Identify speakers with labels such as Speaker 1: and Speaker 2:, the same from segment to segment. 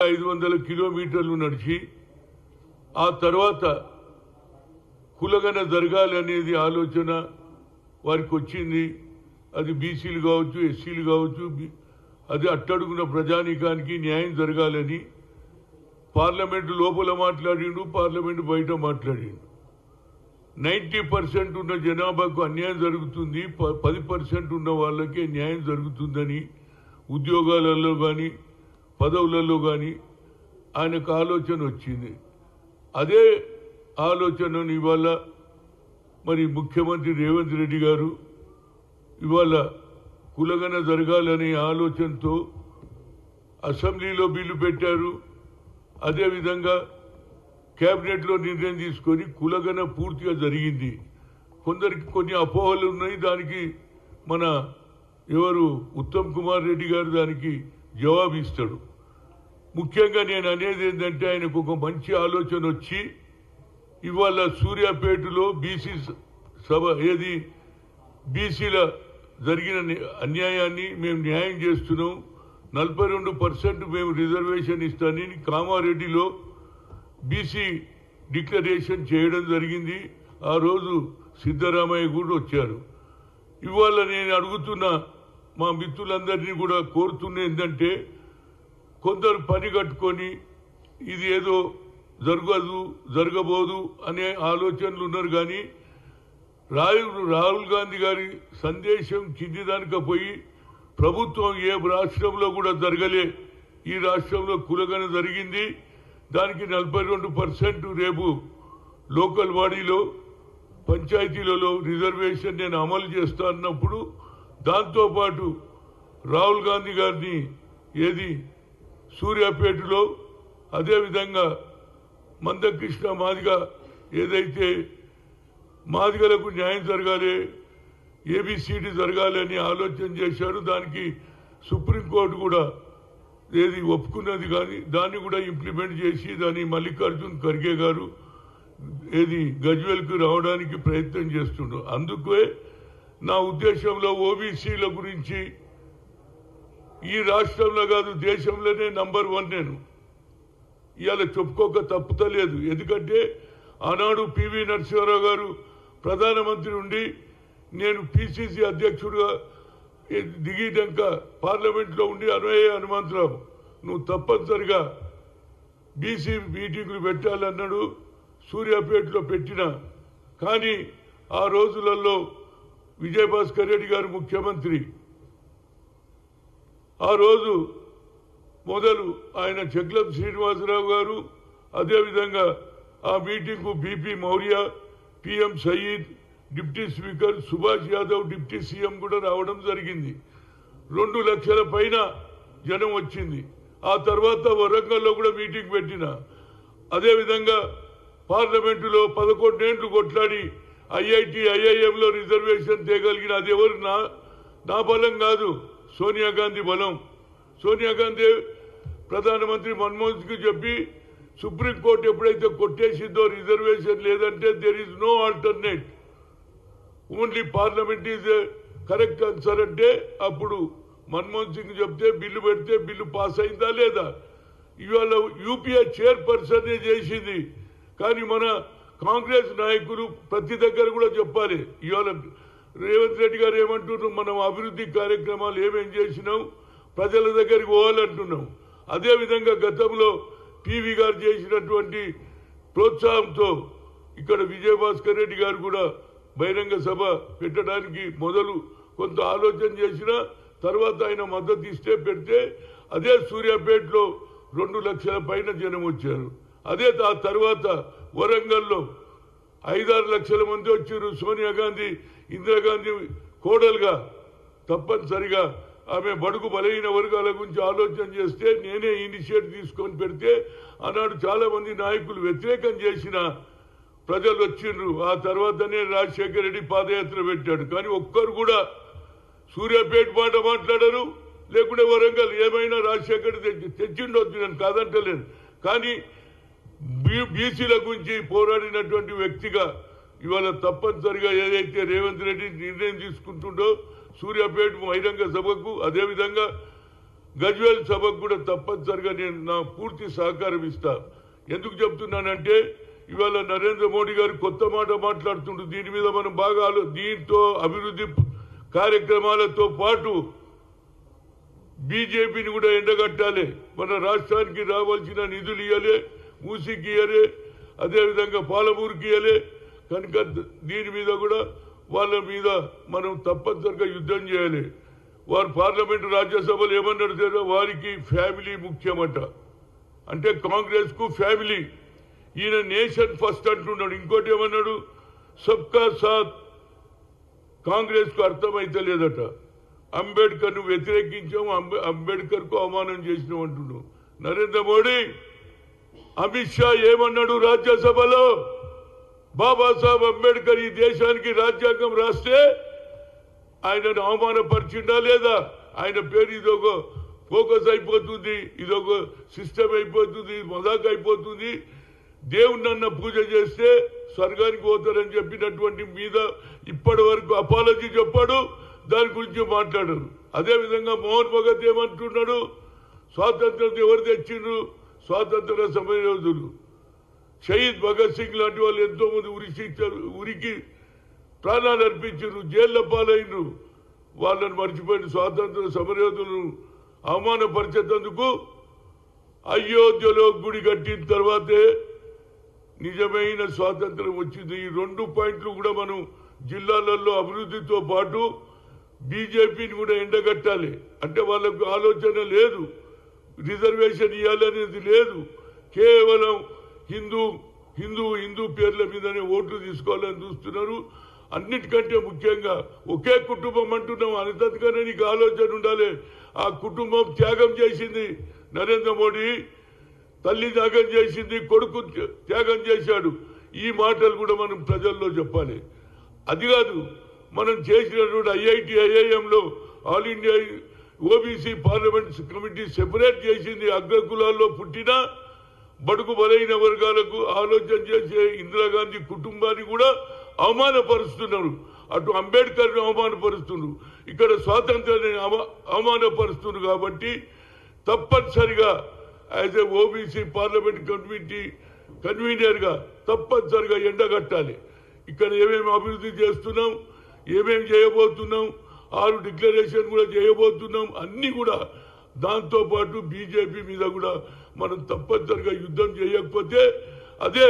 Speaker 1: 500 కిలోమీటర్లు నడిచి ఆ తర్వాత కులగన జరగాలనేది ఆలోచన వారికి వచ్చింది. అది బీసీలు కావచ్చు, ఎస్సీలు కావచ్చు, అది అట్టడుగున ప్రజానీకానికి న్యాయం జరగాలని పార్లమెంటు లోపల మాట్లాడిండు, పార్లమెంటు బయట మాట్లాడిండు. 90% ఉన్న జనాభాకు అన్యాయం జరుగుతుంది, 10% ఉన్న వాళ్ళకే న్యాయం జరుగుతుందని ఉద్యోగాలలో కానీ పదవులలో కానీ ఆయనకు ఆలోచన వచ్చింది. అదే ఆలోచనను ఇవాళ మరి ముఖ్యమంత్రి రేవంత్ రెడ్డి గారు ఇవాళ కులగన జరగాలనే ఆలోచనతో అసెంబ్లీలో బిల్లు పెట్టారు. అదేవిధంగా కేబినెట్లో నిర్ణయం తీసుకొని కులగన పూర్తిగా జరిగింది. కొందరికి కొన్ని అపోహలు ఉన్నాయి, దానికి మన ఎవరు ఉత్తమ్ కుమార్ రెడ్డి గారు దానికి జవాబిస్తాడు. ముఖ్యంగా నేను అనేది ఏంటంటే ఆయనకు ఒక మంచి ఆలోచన వచ్చి ఇవాళ సూర్యాపేటలో బీసీ సభ ఏది బీసీల జరిగిన అన్యాయాన్ని మేము న్యాయం చేస్తున్నాం, 42% మేము రిజర్వేషన్ ఇస్తానని కామారెడ్డిలో బీసీ డిక్లరేషన్ చేయడం జరిగింది. ఆ రోజు సిద్ధరామయ్య కూడా వచ్చారు. ఇవాళ నేను అడుగుతున్న మా మిత్రులందరినీ కూడా కోరుతున్న ఏంటంటే కొందరు పని కట్టుకొని ఇది ఏదో జరగబోదు అనే ఆలోచనలు ఉన్నారు. కానీ రాహుల్ గాంధీ గారి సందేశం కింది దానిక పోయి ప్రభుత్వం ఏ రాష్ట్రంలో కూడా జరగలే, ఈ రాష్ట్రంలో కులగన జరిగింది, దానికి 42% రేపు లోకల్ బాడీలో పంచాయతీలలో రిజర్వేషన్ నేను అమలు చేస్తా అన్నప్పుడు దాంతోపాటు రాహుల్ గాంధీ గారిని ఏది సూర్యాపేటలో అదేవిధంగా మందకృష్ణ మాదిగ ఏదైతే మాదిగలకు న్యాయం జరగాలి, ఏబిసిడి జరగాలి అని ఆలోచన చేశారు. దానికి సుప్రీంకోర్టు కూడా ఏది ఒప్పుకున్నది, కానీ దాన్ని కూడా ఇంప్లిమెంట్ చేసి దాన్ని మల్లికార్జున్ ఖర్గే గారు ఏది గజ్వేల్కు రావడానికి ప్రయత్నం చేస్తుండ్రు. అందుకే నా ఉద్దేశంలో ఓబీసీల గురించి ఈ రాష్ట్రంలో కాదు దేశంలోనే నంబర్ 1 నేను ఇవాళ చెప్పుకోక తప్పుతలేదు. ఎందుకంటే ఆనాడు పివి నరసింహారావు గారు ప్రధానమంత్రి ఉండి నేను పిసిసి అధ్యక్షుడిగా దిగినాక పార్లమెంట్లో ఉండి హనుమంతరావు నువ్వు తప్పనిసరిగా బీసీ మీటింగులు పెట్టాలన్నాడు. సూర్యాపేటలో పెట్టిన, కానీ ఆ రోజులలో విజయభాస్కర్ రెడ్డి గారు ముఖ్యమంత్రి, ఆ రోజు మొదలు ఆయన చెక్లం శ్రీనివాసరావు గారు, అదేవిధంగా ఆ మీటింగ్కు BP Maurya, PM Sayeed, deputy speaker Subhash Yadav, deputy CM కూడా రావడం జరిగింది. 2 లక్షల పైన జనం వచ్చింది. ఆ తర్వాత వరంగల్లో కూడా మీటింగ్ పెట్టిన, అదేవిధంగా పార్లమెంటులో 11 ఏళ్లు కొట్లాడి ఐఐటి ఐఐఎంలో రిజర్వేషన్ తేగలిగిన అది ఎవరు నా బలం కాదు, సోనియా గాంధీ బలం. సోనియా గాంధీ ప్రధానమంత్రి మన్మోహన్ సింగ్ చెప్పి సుప్రీంకోర్టు ఎప్పుడైతే కొట్టేసిందో రిజర్వేషన్ లేదంటే there is no alternate, only parliament is correct answer అంటే అప్పుడు మన్మోహన్ సింగ్ చెప్తే బిల్లు పెడితే బిల్లు పాస్ అయిందా లేదా. ఇవాళ యూపీఏ చైర్పర్సన్ చేసింది, కానీ మన కాంగ్రెస్ నాయకులు ప్రతి దగ్గర కూడా చెప్పాలి. ఇవాళ రేవంత్ రెడ్డి గారు ఏమంటున్నారు, మనం అభివృద్ధి కార్యక్రమాలు ఏమేం చేసినాం ప్రజల దగ్గరికి పోవాలంటున్నాం. అదేవిధంగా గతంలో పివి గారు చేసినటువంటి ప్రోత్సాహంతో ఇక్కడ విజయభాస్కర్ రెడ్డి గారు కూడా బహిరంగ సభ పెట్టడానికి మొదలు కొంత ఆలోచన చేసిన తర్వాత ఆయన మద్దతు ఇస్తే పెడితే అదే సూర్యాపేటలో 2 లక్షల పైన జనం వచ్చారు. అదే ఆ తర్వాత వరంగల్లో 5-6 లక్షల మంది వచ్చారు. సోనియా గాంధీ ఇందిరాగాంధీ కోడలుగా తప్పనిసరిగా ఆమె బడుగు బలహీన వర్గాల గురించి ఆలోచన చేస్తే నేనే ఇనిషియేటివ్ తీసుకొని పెడితే ఆనాడు చాలా మంది నాయకులు వ్యతిరేకం చేసిన ప్రజలు వచ్చిండ్రు. ఆ తర్వాతనే రాజశేఖర రెడ్డి పాదయాత్ర పెట్టాడు, కానీ ఒక్కరు కూడా సూర్యాపేట మాట మాట్లాడారు, లేకుంటే వరంగల్ ఏమైనా రాజశేఖర తెచ్చిండొచ్చు, నేను కాదంటలేను. కానీ బీసీల గురించి పోరాడినటువంటి వ్యక్తిగా ఇవాళ తప్పనిసరిగా ఏదైతే రేవంత్ రెడ్డి నిర్ణయం తీసుకుంటుండో సూర్యాపేట బహిరంగ సభకు, అదేవిధంగా గజ్వేల్ సభకు కూడా తప్పనిసరిగా నేను నా పూర్తి సహకారం ఇస్తా. ఎందుకు చెప్తున్నానంటే ఇవాళ నరేంద్ర మోడీ గారు కొత్త మాట మాట్లాడుతుండ్రు. దీని మీద మనం బాగా దీంతో అభివృద్ధి కార్యక్రమాలతో పాటు బీజేపీని కూడా ఎండగట్టాలి. మన రాష్ట్రానికి రావాల్సిన నిధులు ఇవ్వాలి, మూసీకి ఇవ్వాలి, అదేవిధంగా పాలమూరుకి ఇవ్వాలి. కనుక దీని మీద కూడా వాళ్ళ మీద మనం తప్పనిసరిగా యుద్ధం చేయాలి. వారు పార్లమెంటు రాజ్యసభలు ఏమన్నాడు, వారికి ఫ్యామిలీ ముఖ్యమట. అంటే కాంగ్రెస్ కు ఫ్యామిలీ. ఈయన నేషన్ ఫస్ట్ అంటున్నాడు. ఇంకోటి ఏమన్నాడు, సబ్కా సాత్. కాంగ్రెస్ కు అర్థమైతే లేదట. అంబేద్కర్ ను వ్యతిరేకించాము, అంబేద్కర్ కు అవమానం చేసినాం అంటున్నావు. నరేంద్ర మోడీ, అమిత్ షా ఏమన్నాడు రాజ్యసభలో, బాబాసాహెబ్ అంబేద్కర్ ఈ దేశానికి రాజ్యాంగం రాస్తే ఆయనను అవమానపరిచిండా లేదా? ఆయన పేరు ఇదొక ఫోకస్ అయిపోతుంది, ఇదొక సిస్టమ్ అయిపోతుంది, మజాక్ అయిపోతుంది. దేవుణ్ణన్న పూజ చేస్తే స్వర్గానికి పోతారని చెప్పినటువంటి మీద ఇప్పటి వరకు అపాలజీ చెప్పాడు, దాని గురించి మాట్లాడారు. అదేవిధంగా మోహన్ భగత్ ఏమంటున్నాడు, స్వాతంత్రం ఎవరు తెచ్చిండ్రు? స్వాతంత్ర సమరయోధులు. షహీద్ భగత్ సింగ్ లాంటి వాళ్ళు ఎంతో మంది ఉరికి ప్రాణాలు అర్పించారు, జైళ్ల పాలైనరు. వాళ్ళని మర్చిపోయిన స్వాతంత్ర సమరయోధులను అవమానపరిచేందుకు అయోధ్యలో గుడి కట్టిన తర్వాతే నిజమైన స్వాతంత్రం వచ్చింది. ఈ 2 పాయింట్లు కూడా మనం జిల్లాలలో అభివృద్ధితో పాటు బీజేపీని కూడా ఎండగట్టాలి. అంటే వాళ్ళకు ఆలోచన లేదు, రిజర్వేషన్ ఇవ్వాలనేది లేదు. కేవలం హిందూ హిందూ హిందూ పేర్ల మీదనే ఓట్లు తీసుకోవాలని చూస్తున్నారు. అన్నిటికంటే ముఖ్యంగా ఒకే కుటుంబం అంటున్నాం, అంతకన్నా నీకు ఆలోచన ఉండాలి. ఆ కుటుంబం త్యాగం చేసింది నరేంద్ర మోడీ, తల్లి త్యాగం చేసింది, కొడుకు త్యాగం చేశాడు. ఈ మాటలు కూడా మనం ప్రజల్లో చెప్పాలి. అది కాదు, మనం చేసినటువంటి ఐఐటి ఐఐఎంలో all India OBC parliament committee separate చేసింది. అగ్రకులాల్లో పుట్టిన బడుగు బలైన వర్గాలకు ఆలోచన చేసే ఇందిరాగాంధీ కుటుంబాన్ని కూడా అవమానపరుస్తున్నారు. అటు అంబేద్కర్ని అవమానపరుస్తున్నారు, ఇక్కడ స్వాతంత్రాన్ని అవమానపరుస్తున్నారు. కాబట్టి తప్పనిసరిగా as a OBC parliament committee కన్వీనర్గా తప్పనిసరిగా ఎండగట్టాలి. ఇక్కడ ఏమేమి అభివృద్ధి చేస్తున్నాం, ఏమేమి చేయబోతున్నాం, 6 డిక్లరేషన్ కూడా చేయబోతున్నాం. అన్ని కూడా దాంతోపాటు బీజేపీ మీద కూడా మనం తప్పనిసరిగా యుద్ధం చేయకపోతే అదే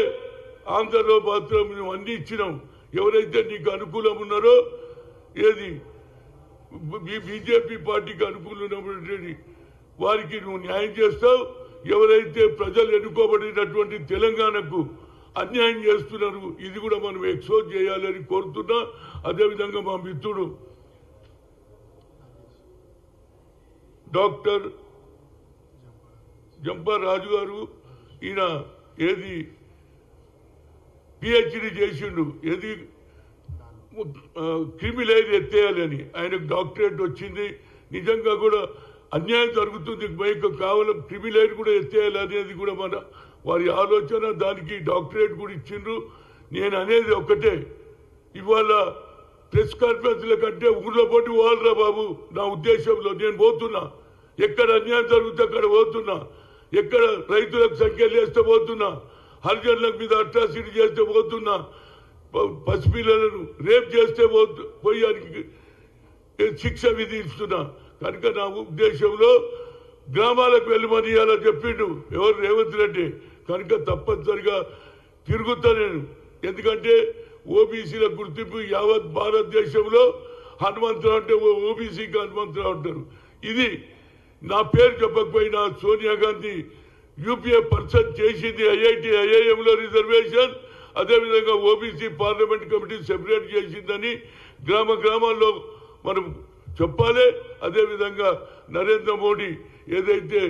Speaker 1: ఆంధ్రలో మాత్రం మేము అన్ని ఇచ్చినాం. ఎవరైతే నీకు అనుకూలం ఉన్నారో, ఏది బీజేపీ పార్టీకి అనుకూలమైనటువంటి వారికి నువ్వు న్యాయం చేస్తావు. ఎవరైతే ప్రజలు ఎన్నుకోబడినటువంటి తెలంగాణకు అన్యాయం చేస్తున్నారు, ఇది కూడా మనం ఎక్స్పోజ్ చేయాలని కోరుతున్నా. అదేవిధంగా మా మిత్రుడు డాక్టర్ జంపా రాజు గారు, ఈయన ఏది పిహెచ్డి చేసిండు, ఏది క్రిమినల్ ఎత్తేయాలని, ఆయనకు డాక్టరేట్ వచ్చింది. నిజంగా కూడా అన్యాయం జరుగుతుంది, మీకు కావాలని క్రిమినల్ కూడా ఎత్తేయాలి అనేది కూడా మన వారి ఆలోచన. దానికి డాక్టరేట్ కూడా ఇచ్చిండ్రు. నేను అనేది ఒక్కటే, ఇవాళ ప్రెస్ కాన్ఫరెన్స్ల కంటే ఊళ్ళో పోటీ పోవాలరా బాబు. నా ఉద్దేశంలో నేను పోతున్నా, ఎక్కడ అన్యాయం జరుగుతే అక్కడ పోతున్నా, ఎక్కడ రైతులకు సంఖ్యలు వేస్తే పోతున్నా, హరిజనుల మీద అట్రాసిటీ చేస్తే పోతున్నా, పసిపిల్లలను రేప్ చేస్తే పోయానికి శిక్ష విధిస్తున్నా. కనుక నా ఉద్దేశంలో గ్రామాలకు వెళ్ళమని అలా చెప్పిండు ఎవరు, రేవంత్ రెడ్డి. కనుక తప్పనిసరిగా తిరుగుతా నేను. ఎందుకంటే ఓబీసీల గుర్తింపు యావత్ భారతదేశంలో హనుమంతరావు అంటే ఓబీసీకి హనుమంతరావు అంటారు. ఇది నా పేరు చెప్పకపోయినా సోనియా గాంధీ యూపీఏ పర్సన్ చేసింది. ఐఐటి ఐఐఎంలో రిజర్వేషన్, అదేవిధంగా ఓబీసీ పార్లమెంట్ కమిటీ సెపరేట్ చేసిందని గ్రామాల్లో మనం చెప్పాలి. అదేవిధంగా నరేంద్ర మోడీ ఏదైతే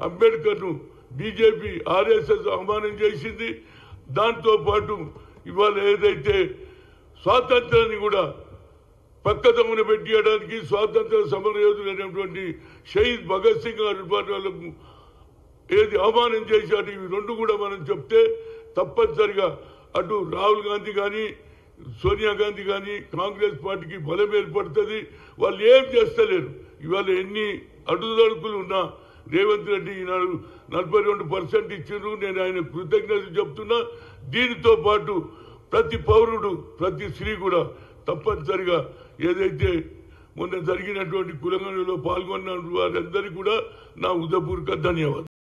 Speaker 1: అంబేద్కర్ను బీజేపీ ఆర్ఎస్ఎస్ అవమానం చేసింది, దాంతో పాటు ఇవాళ ఏదైతే స్వాతంత్రాన్ని కూడా పక్కదమ్మున పెట్టియడానికి స్వాతంత్ర సమరయోధులైనటువంటి షహీద్ భగత్ సింగ్ గారి వాళ్ళకు ఏది అవమానం చేశాడు, ఇవి 2 కూడా మనం చెప్తే తప్పనిసరిగా అటు రాహుల్ గాంధీ కానీ సోనియా గాంధీ కానీ కాంగ్రెస్ పార్టీకి బలం ఏర్పడుతుంది. వాళ్ళు ఏం చేస్తలేరు. ఇవాళ ఎన్ని అడుగుదడుకులు ఉన్న రేవంత్ రెడ్డి ఈనాడు 42% ఇచ్చిండ్రు. నేను ఆయన కృతజ్ఞతలు చెప్తున్నా. దీనితో పాటు ప్రతి పౌరుడు, ప్రతి స్త్రీ కూడా తప్పనిసరిగా ఏదైతే మొన్న జరిగినటువంటి కులగణలో పాల్గొన్న వారందరికీ కూడా నా హృదయపూర్వక ధన్యవాదాలు.